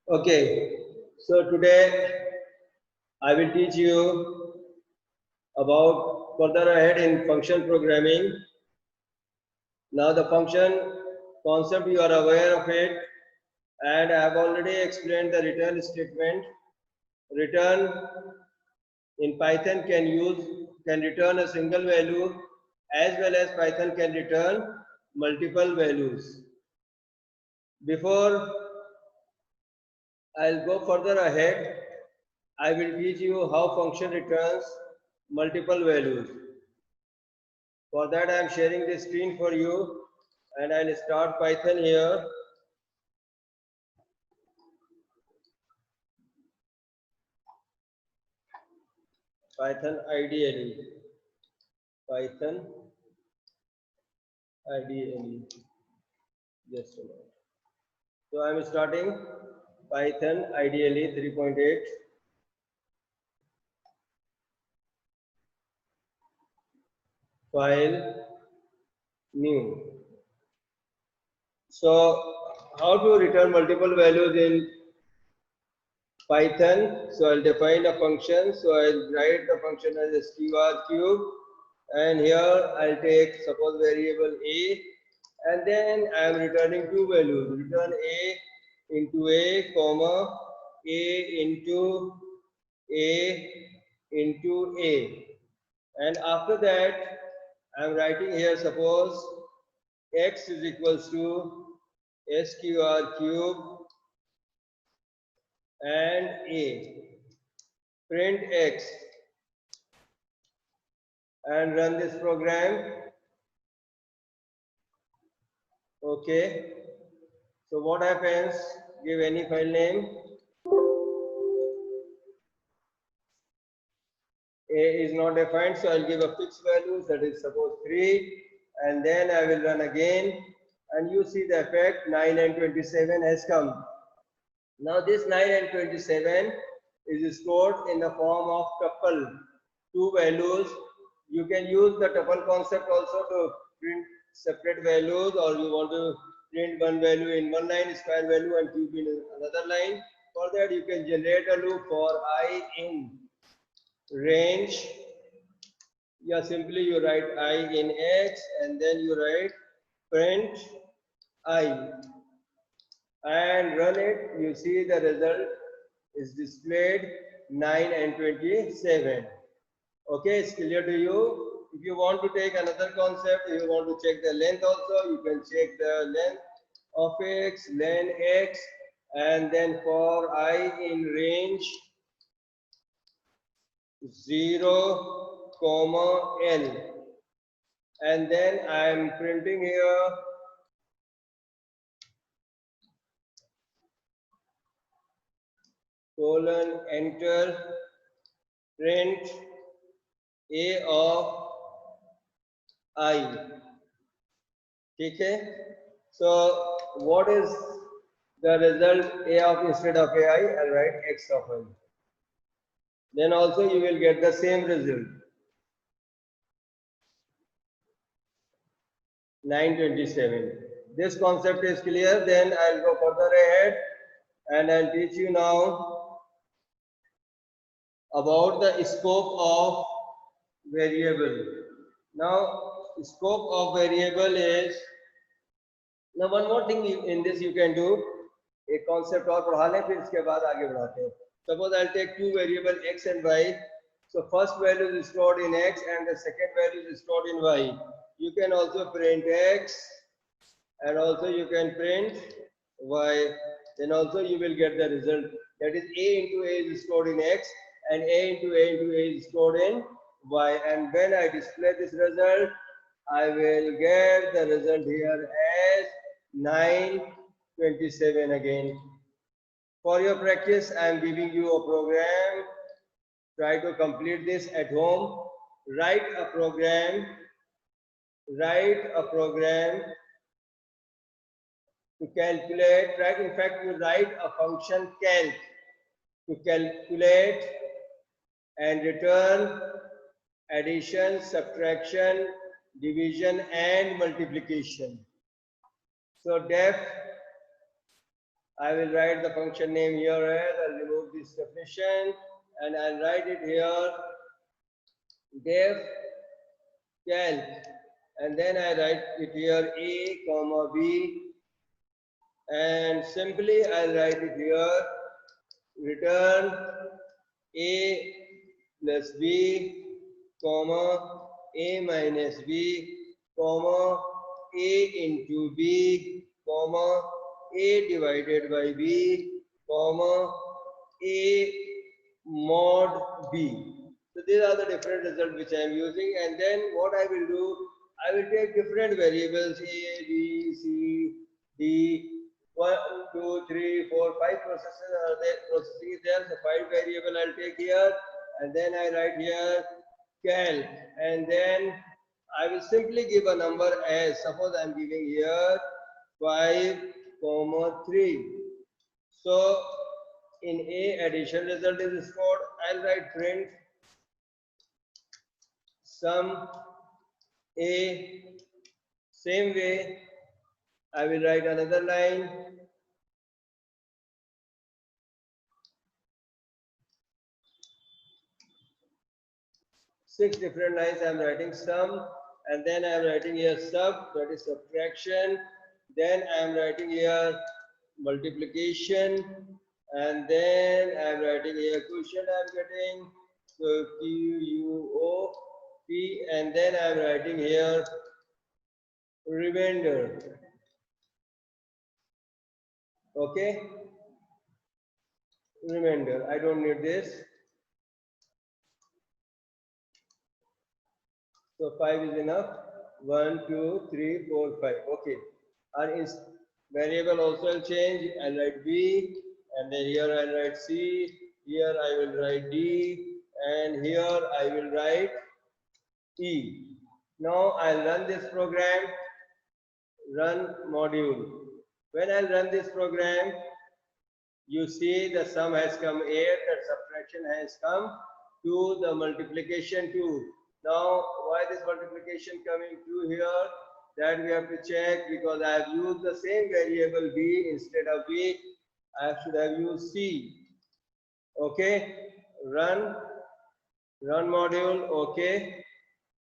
Okay, so today I will teach you about further ahead in function programming. Now the function concept you are aware of it, and I have already explained the return statement. Return in Python can return a single value as well as Python can return multiple values. Before I'll go further ahead, I will teach you how function returns multiple values. For that, I am sharing the screen for you, and I'll start Python here. Python ideally. Python ideally. Just a minute. So I'm starting Python ideally 3.8. File new. So how to return multiple values in Python? So I'll define a function. So I'll write the function as str cube, and here I'll take suppose variable a, and then I am returning two values. Return a into a, comma a into a, and after that I am writing here suppose x is equals to sqr cube and a. Print x and run this program. Okay. So what happens? Give any file name. A is not defined, so I'll give a fixed value, that is suppose 3, and then I will run again, and you see the effect 9 and 27 has come. Now this 9 and 27 is stored in the form of tuple, two values. You can use the tuple concept also to print separate values, or you want to print one value in one line, square value, and cube in another line. For that you can generate a loop for I in range. Yeah, simply you write I in X and then you write print I and run it. You see the result is displayed 9 and 27. Okay, it's clear to you. If you want to take another concept, if you want to check the length also, you can check the length of X, len X, and then for I in range 0, comma L, and then I am printing here colon enter print A of I. Okay. So what is the result? A of instead of AI, I'll write X of I. Then also you will get the same result. 927. This concept is clear. Then I'll go further ahead and I'll teach you now about the scope of variable. Now, scope of variable is, now one more thing in this you can do, एक concept और पढ़ा लें फिर इसके बाद आगे बढ़ाते हैं. Suppose I'll take two variable x and y. So first value is stored in x and the second value is stored in y. You can also print x and also you can print y. Then also you will get the result. That is a into a is stored in x and a into a is stored in y. And when I display this result, I will get the result here as 927 again. For your practice, I am giving you a program. Try to complete this at home. Write a program to calculate, right? In fact, you write a function calc to calculate and return addition, subtraction, division, and multiplication. So def I will write the function name here as, I'll remove this definition and I'll write it here def calc, and then I write it here a comma b, and simply I'll write it here return a plus b comma a minus b comma a into b comma a divided by b comma a mod b. So these are the different results which I am using, and then what I will do, I will take different variables a, b, c, d. 1, 2, 3, 4, 5 processes are there. Processing is there. So 5 variable I'll take here, and then I write here cal, and then I will simply give a number as, suppose I'm giving here 5, 3. So in A, addition result is stored. I'll write print sum A. Same way, I will write another line. Six different lines I am writing sum, and then I am writing here sub, that is subtraction. Then I am writing here multiplication, and then I am writing here quotient I am getting, so QUOP, and then I am writing here remainder. Okay, remainder. I don't need this. So 5 is enough. 1, 2, 3, 4, 5. Okay. Our variable also will change. I'll write B, and then here I'll write C. Here I will write D, and here I will write E. Now I'll run this program. Run module. When I'll run this program, you see the sum has come here, the subtraction has come to the multiplication 2. Now, why this multiplication coming 2 here? That we have to check, because I have used the same variable b instead of b. I should have used c. Okay, run module. Okay.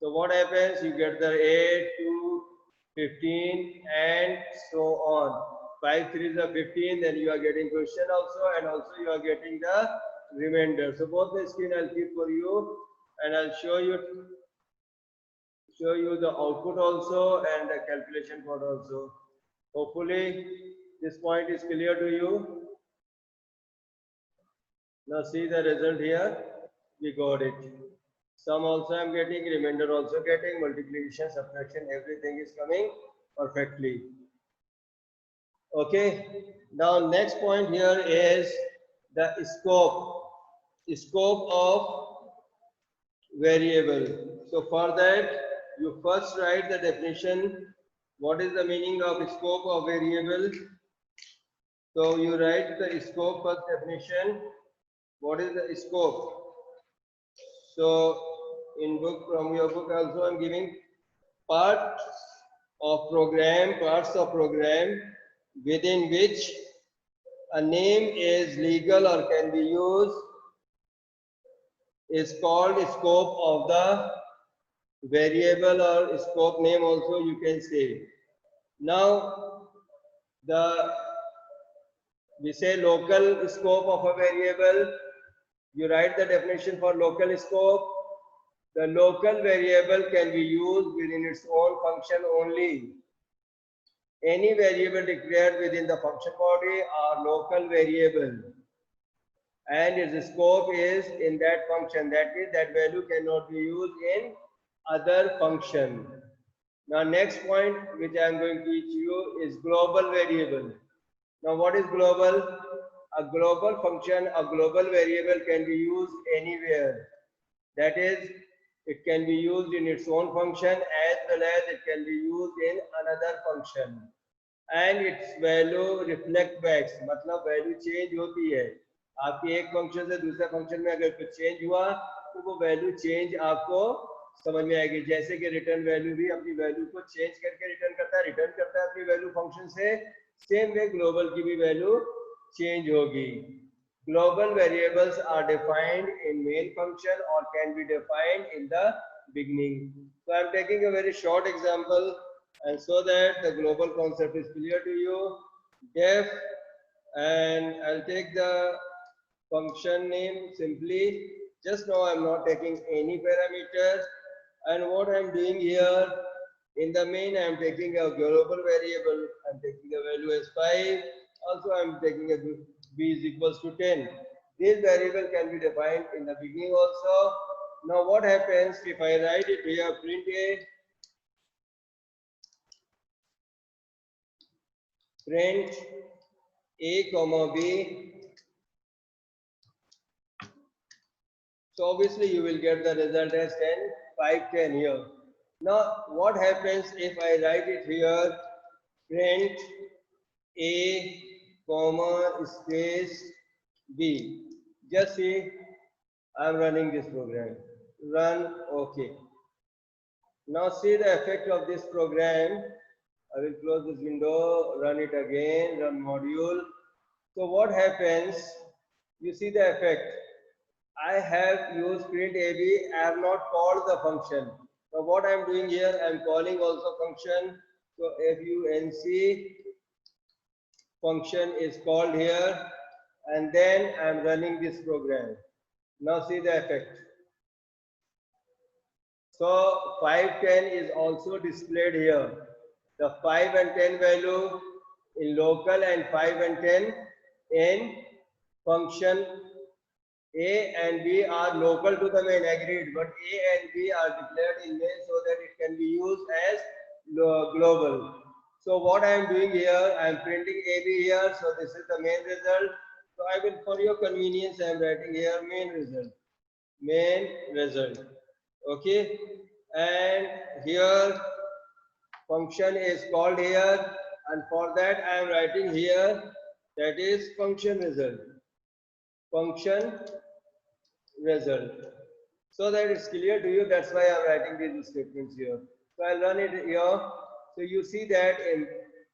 So what happens? You get the 8 to 15 and so on. 5 3s are 15, then you are getting question also, and also you are getting the remainder. So both the screen I'll keep for you, and I'll show you the output also and the calculation code also. Hopefully this point is clear to you. Now see the result here. We got it. Sum also I'm getting, remainder also getting, multiplication, subtraction, everything is coming perfectly. Okay. Now next point here is the scope of variable. So for that, you first write the definition. What is the meaning of scope of variable? So you write the scope first definition. What is the scope? So in book, from your book also I'm giving parts of program within which a name is legal or can be used is called scope of the variable, or scope name also you can say. Now we say local scope of a variable. You write the definition for local scope. The local variable can be used within its own function only. Any variable declared within the function body are local variable, and its scope is in that function. That means that value cannot be used in other function. Now next point which I am going to teach you is global variable. Now what is global? A global function, a global variable can be used anywhere. That is, it can be used in its own function as well as it can be used in another function. And its value reflect back, मतलब value change होती है. आपकी एक function से दूसरे function में अगर कुछ चेंज हुआ तो वो वैल्यू चेंज आपको समझ में आएगी. जैसे कि रिटर्न वैल्यू भी अपनी वैल्यू को चेंज करके रिटर्न करता है अपनी वैल्यू फंक्शन से, सेम वे ग्लोबल की भी वैल्यू चेंज होगी. Global variables are defined in main function or can be defined in the beginning. So I am taking a very short example, and so that the global concept is clear to you. Def, and I'll take the function name simply. Just now I'm not taking any parameters, and what I'm doing here in the main, I'm taking a global variable. I'm taking the value as 5. Also, I'm taking a b is equals to 10. This variable can be defined in the beginning also. Now, what happens if I write it here? Print a comma b. So obviously you will get the result as 10, 5, 10 here. Now what happens if I write it here? Print a comma space b. Just see, I am running this program. Run, okay. Now see the effect of this program. I will close this window, run it again, run module. So what happens? You see the effect. I have used print AB. I have not called the function. So what I am doing here, I am calling also function. So func function is called here, and then I am running this program. Now see the effect. So 5, 10 is also displayed here. The 5 and 10 value in local and 5 and 10 in function. A and B are local to the main, agreed, but A and B are declared in main so that it can be used as global. So what I am doing here, I am printing AB here, so this is the main result. So I will, for your convenience, I am writing here main result, okay, and here function is called here, and for that I am writing here, that is function result. So that it's clear to you, that's why I'm writing these statements here. So I'll run it here. So you see that in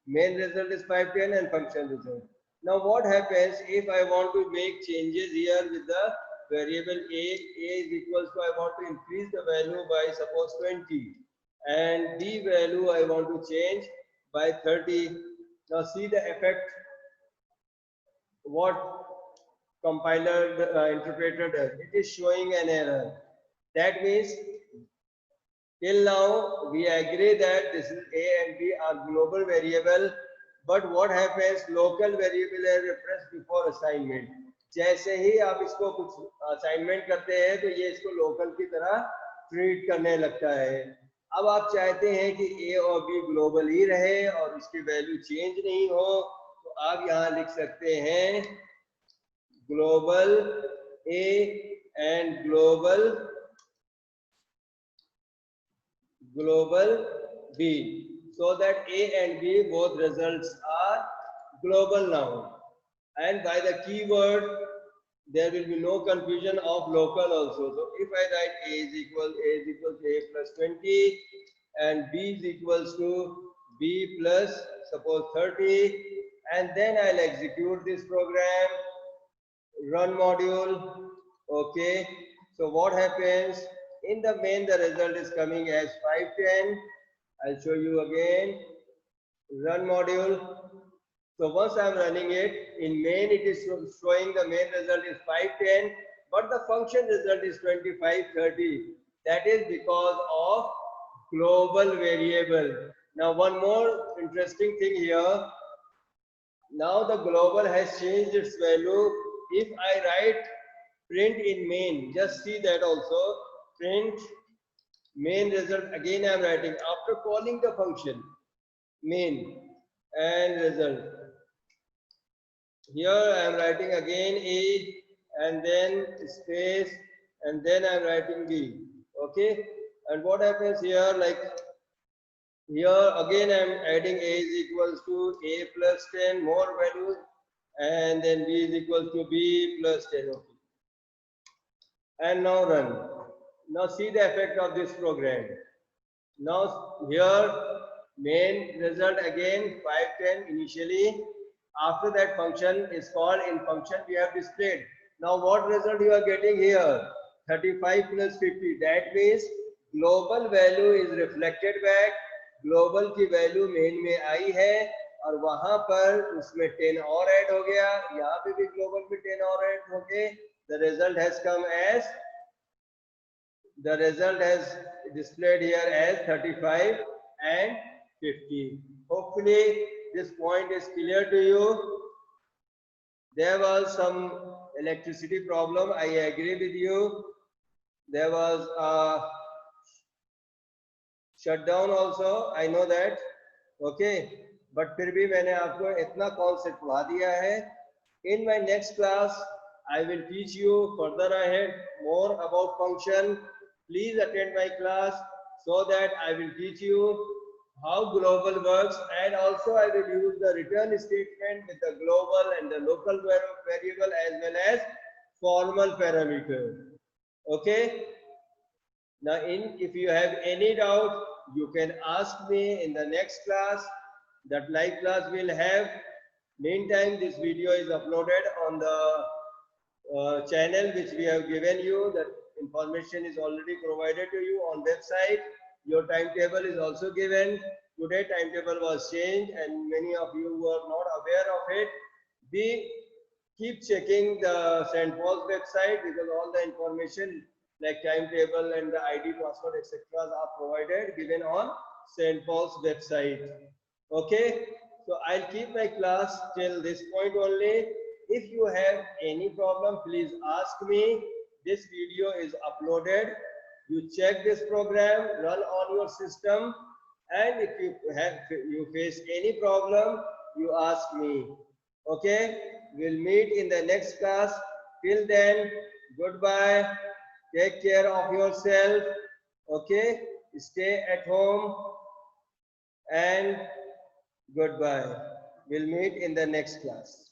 main result is 510 and function result. Now what happens if I want to make changes here with the variable a is equals to, I want to increase the value by suppose 20, and b value I want to change by 30. Now see the effect, what compiler interpreter does. It is showing an error. That means till now we agree that this is a and b are global variable, but what happens, local variable is referenced before assignment. जैसे ही आप इसको कुछ assignment करते हैं तो ये इसको local की तरह ट्रीट करने लगता है. अब आप चाहते हैं कि a और b ग्लोबल ही रहे और इसकी वैल्यू चेंज नहीं हो, तो आप यहाँ लिख सकते हैं global A and global B, so that A and B both results are global now, and by the keyword there will be no confusion of local also. So if I write A is equal to A plus 20 and B is equals to B plus suppose 30, and then I'll execute this program, run module, okay. So what happens in the main, the result is coming as 510. I'll show you again, run module. So once I'm running it in main, it is showing the main result is 510, but the function result is 2530. That is because of global variable. Now one more interesting thing here. Now the global has changed its value. If I write print in main, just see that also, print main result, again I am writing after calling the function main and result. Here I am writing again A and then space and then I am writing B, okay. And what happens here, like here again I am adding A is equals to A plus 10, more values, and then B is equals to B plus 10, okay. And now run. Now see the effect of this program. Now here Main result again 510 initially. After that function is called in function we have displayed. Now what result you are getting here? 35 plus 50. That means global value is reflected back. Global की value main में आई है और वहां पर उसमें 10 और add हो गया. यहाँ पे भी global में 10 और ऐड हो गए. The result has come as the result has displayed here as 35 and 50. Hopefully this point is clear to you. There was some electricity problem, I agree with you. There was a shutdown also, I know that. Okay, but फिर भी मैंने आपको इतना concept पढ़ा दिया है. In my next class I will teach you further ahead more about function. Please attend my class so that I will teach you how global works, and also I will use the return statement with the global and the local variable as well as formal parameter. Okay. Now if you have any doubt, you can ask me in the next class. That live class will have. Meantime, this video is uploaded on the channel which we have given you. That information is already provided to you on website. Your timetable is also given. Today timetable was changed and many of you were not aware of it. We keep checking the St. Paul's website because all the information like timetable and the ID password etc. are provided given on St. Paul's website. Okay, so I'll keep my class till this point only. If you have any problem, please ask me. This video is uploaded. You check this program, run on your system, and if you face any problem, you ask me. Okay, we'll meet in the next class. Till then, goodbye. Take care of yourself. Okay, stay at home and goodbye. We'll meet in the next class.